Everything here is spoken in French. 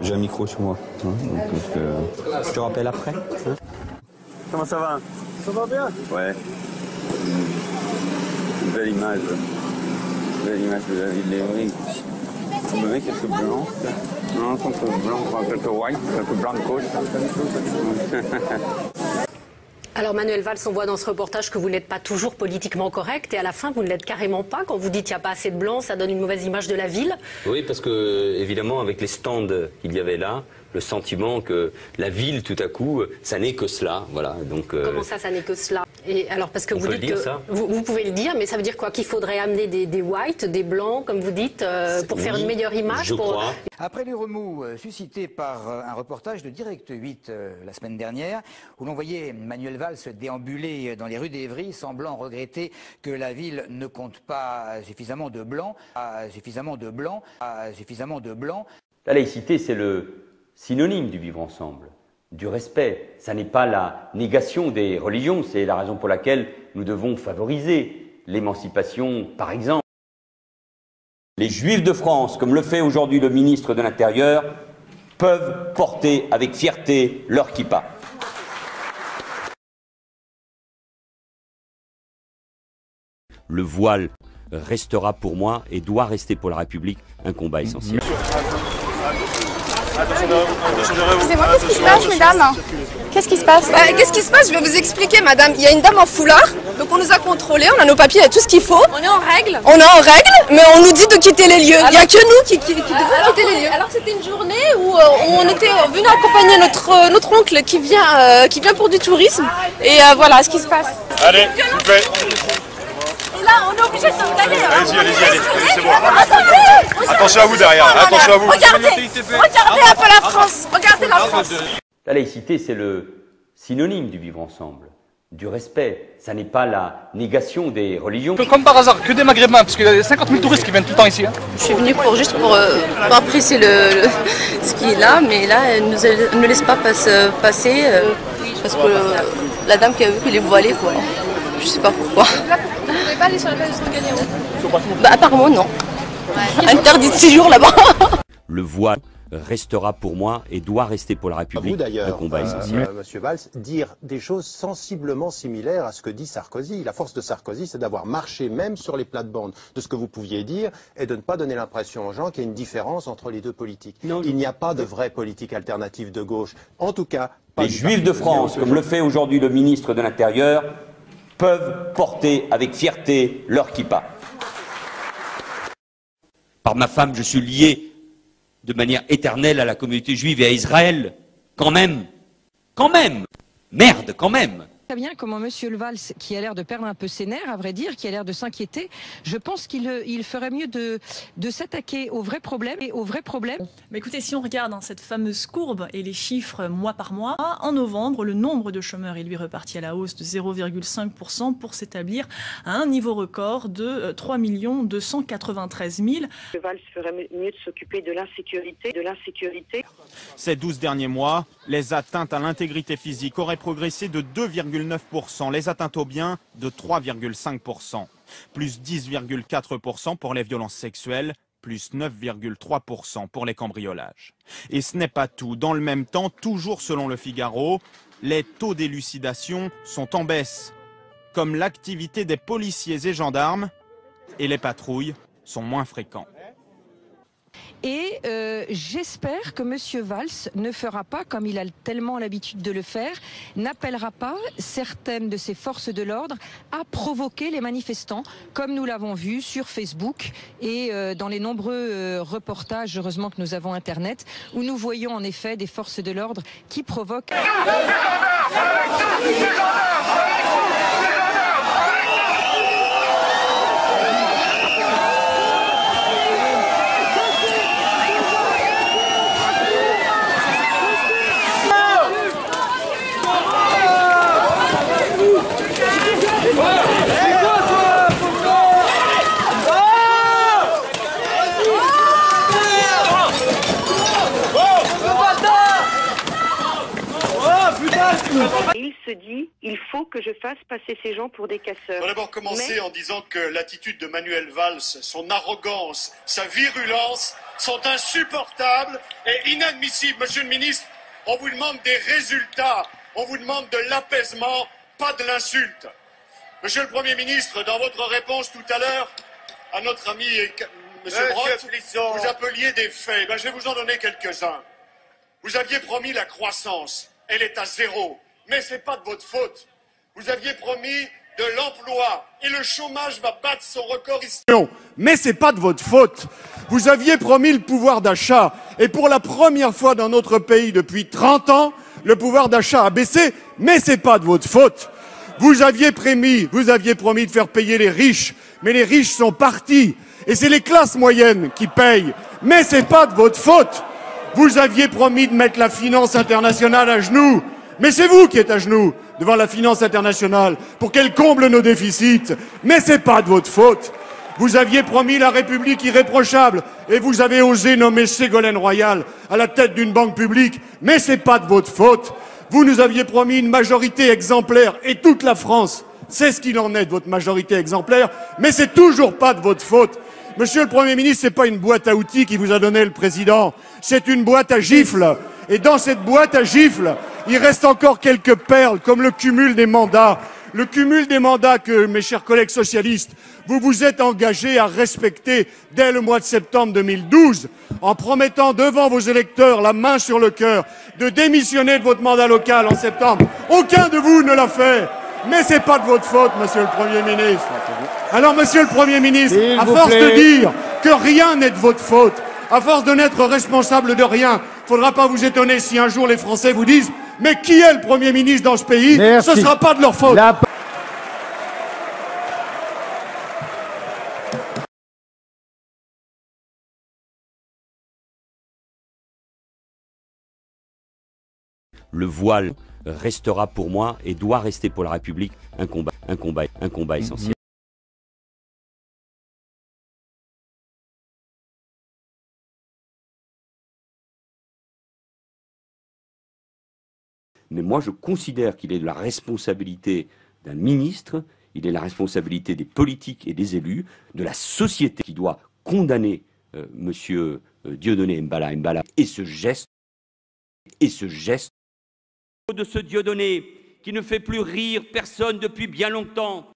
J'ai un micro sur moi, hein, donc je te rappelle après. Hein. Comment ça va? Ça va bien? Ouais. Belle image. Belle image de la ville d'Evry. Vous me mettez quelques blancs? Non, quelques blancs, quelques white, quelques blancos. Alors Manuel Valls, on voit dans ce reportage que vous n'êtes pas toujours politiquement correct et à la fin vous ne l'êtes carrément pas. Quand vous dites qu'il n'y a pas assez de blancs, ça donne une mauvaise image de la ville. Oui, parce que évidemment avec les stands qu'il y avait là, le sentiment que la ville tout à coup, ça n'est que cela. Voilà, donc, comment ça n'est que cela? Et alors parce que vous dites que ça vous pouvez le dire, mais ça veut dire quoi? Qu'il faudrait amener des whites, des blancs, comme vous dites, pour faire une meilleure image. Je crois. Après les remous suscités par un reportage de Direct 8 la semaine dernière, où l'on voyait Manuel Valls déambuler dans les rues d'Evry, semblant regretter que la ville ne compte pas suffisamment de blancs, La laïcité, c'est le synonyme du vivre ensemble, du respect. Ça n'est pas la négation des religions, c'est la raison pour laquelle nous devons favoriser l'émancipation, par exemple. Les Juifs de France, comme le fait aujourd'hui le ministre de l'Intérieur, peuvent porter avec fierté leur kippa. Le voile restera pour moi et doit rester pour la République un combat essentiel. Excusez-moi, qu'est-ce qui se passe, mesdames? Qu'est-ce qui se passe? Qu'est-ce qui se passe? Je vais vous expliquer, madame. Il y a une dame en foulard, donc on nous a contrôlés, on a nos papiers, il y a tout ce qu'il faut. On est en règle? On est en règle, mais on nous dit de quitter les lieux. Il n'y a que nous qui devons quitter les lieux. Alors c'était une journée où on était venu accompagner notre oncle qui vient pour du tourisme. Et voilà ce qui se passe. Allez, s'il vous plaît. Et là, on est obligé de s'en aller. Allez, c'est bon. Attention à vous derrière, attention à vous. Regardez un peu la France. Regardez la France. La laïcité, c'est le synonyme du vivre ensemble, du respect. Ça n'est pas la négation des religions. Comme par hasard, que des Maghrébins, parce qu'il y a 50 000 touristes qui viennent tout le temps ici. Hein. Je suis venue juste pour apprécier ce qui est là, mais là, elle ne nous laisse pas passer parce que la dame qui a vu qu'il est voilée, quoi. Je sais pas pourquoi. Vous ne pouvez pas aller sur la place de Sangaleo? Bah apparemment non. Ouais. Interdit de séjour là-bas. Le voile restera pour moi et doit rester pour la République un combat essentiel. Monsieur Valls, dire des choses sensiblement similaires à ce que dit Sarkozy. La force de Sarkozy, c'est d'avoir marché même sur les plates-bandes de ce que vous pouviez dire et de ne pas donner l'impression aux gens qu'il y a une différence entre les deux politiques. Non, il n'y a pas de vraie politique alternative de gauche. En tout cas, pas les Juifs de France, comme le fait aujourd'hui le ministre de l'Intérieur, peuvent porter avec fierté leur kippa. Par ma femme, je suis lié de manière éternelle à la communauté juive et à Israël. Quand même, merde, quand même. Très bien comment Monsieur Valls, qui a l'air de perdre un peu ses nerfs, à vrai dire, qui a l'air de s'inquiéter, je pense qu'il ferait mieux de s'attaquer aux vrais problèmes et aux vrais problèmes. Mais écoutez, si on regarde cette fameuse courbe et les chiffres mois par mois, en novembre, le nombre de chômeurs est lui reparti à la hausse de 0,5% pour s'établir à un niveau record de 3 293 000. Le Valls ferait mieux de s'occuper de l'insécurité. Ces 12 derniers mois, les atteintes à l'intégrité physique auraient progressé de 2,9%, les atteintes aux biens de 3,5%, plus 10,4% pour les violences sexuelles, plus 9,3% pour les cambriolages. Et ce n'est pas tout. Dans le même temps, toujours selon le Figaro, les taux d'élucidation sont en baisse, comme l'activité des policiers et gendarmes, et les patrouilles sont moins fréquentes. Et j'espère que Monsieur Valls ne fera pas, comme il a tellement l'habitude de le faire, n'appellera pas certaines de ses forces de l'ordre à provoquer les manifestants, comme nous l'avons vu sur Facebook et dans les nombreux reportages, heureusement que nous avons Internet, où nous voyons en effet des forces de l'ordre qui provoquent... Il se dit, il il faut que je fasse passer ces gens pour des casseurs. Je vais d'abord commencer en disant que l'attitude de Manuel Valls, son arrogance, sa virulence sont insupportables et inadmissibles. Monsieur le ministre, on vous demande des résultats, on vous demande de l'apaisement, pas de l'insulte. Monsieur le Premier ministre, dans votre réponse tout à l'heure à notre ami Monsieur Brottes, vous appeliez des faits. Je vais vous en donner quelques-uns. Vous aviez promis la croissance, elle est à 0, mais ce n'est pas de votre faute. Vous aviez promis de l'emploi et le chômage va battre son record historique. Mais c'est pas de votre faute. Vous aviez promis le pouvoir d'achat et pour la première fois dans notre pays depuis 30 ans, le pouvoir d'achat a baissé, mais c'est pas de votre faute. Vous aviez promis de faire payer les riches, mais les riches sont partis et c'est les classes moyennes qui payent, mais c'est pas de votre faute. Vous aviez promis de mettre la finance internationale à genoux, mais c'est vous qui êtes à genoux devant la finance internationale pour qu'elle comble nos déficits. Mais c'est pas de votre faute. Vous aviez promis la République irréprochable et vous avez osé nommer Ségolène Royal à la tête d'une banque publique. Mais c'est pas de votre faute. Vous nous aviez promis une majorité exemplaire et toute la France sait ce qu'il en est de votre majorité exemplaire. Mais c'est toujours pas de votre faute. Monsieur le Premier ministre, c'est pas une boîte à outils qui vous a donné le président. C'est une boîte à gifles. Et dans cette boîte à gifles, il reste encore quelques perles, comme le cumul des mandats. Le cumul des mandats que, mes chers collègues socialistes, vous vous êtes engagés à respecter dès le mois de septembre 2012, en promettant devant vos électeurs, la main sur le cœur, de démissionner de votre mandat local en septembre. Aucun de vous ne l'a fait. Mais c'est pas de votre faute, monsieur le Premier ministre. Alors, monsieur le Premier ministre, à force de dire que rien n'est de votre faute, à force de n'être responsable de rien, faudra pas vous étonner si un jour les Français vous disent « Mais qui est le Premier ministre dans ce pays ?» Ce ne sera pas de leur faute. Le voile restera pour moi et doit rester pour la République un combat essentiel. Mais moi, je considère qu'il est de la responsabilité d'un ministre, il est la responsabilité des politiques et des élus, de la société qui doit condamner Monsieur Dieudonné Mbala et ce geste de ce Dieudonné qui ne fait plus rire personne depuis bien longtemps.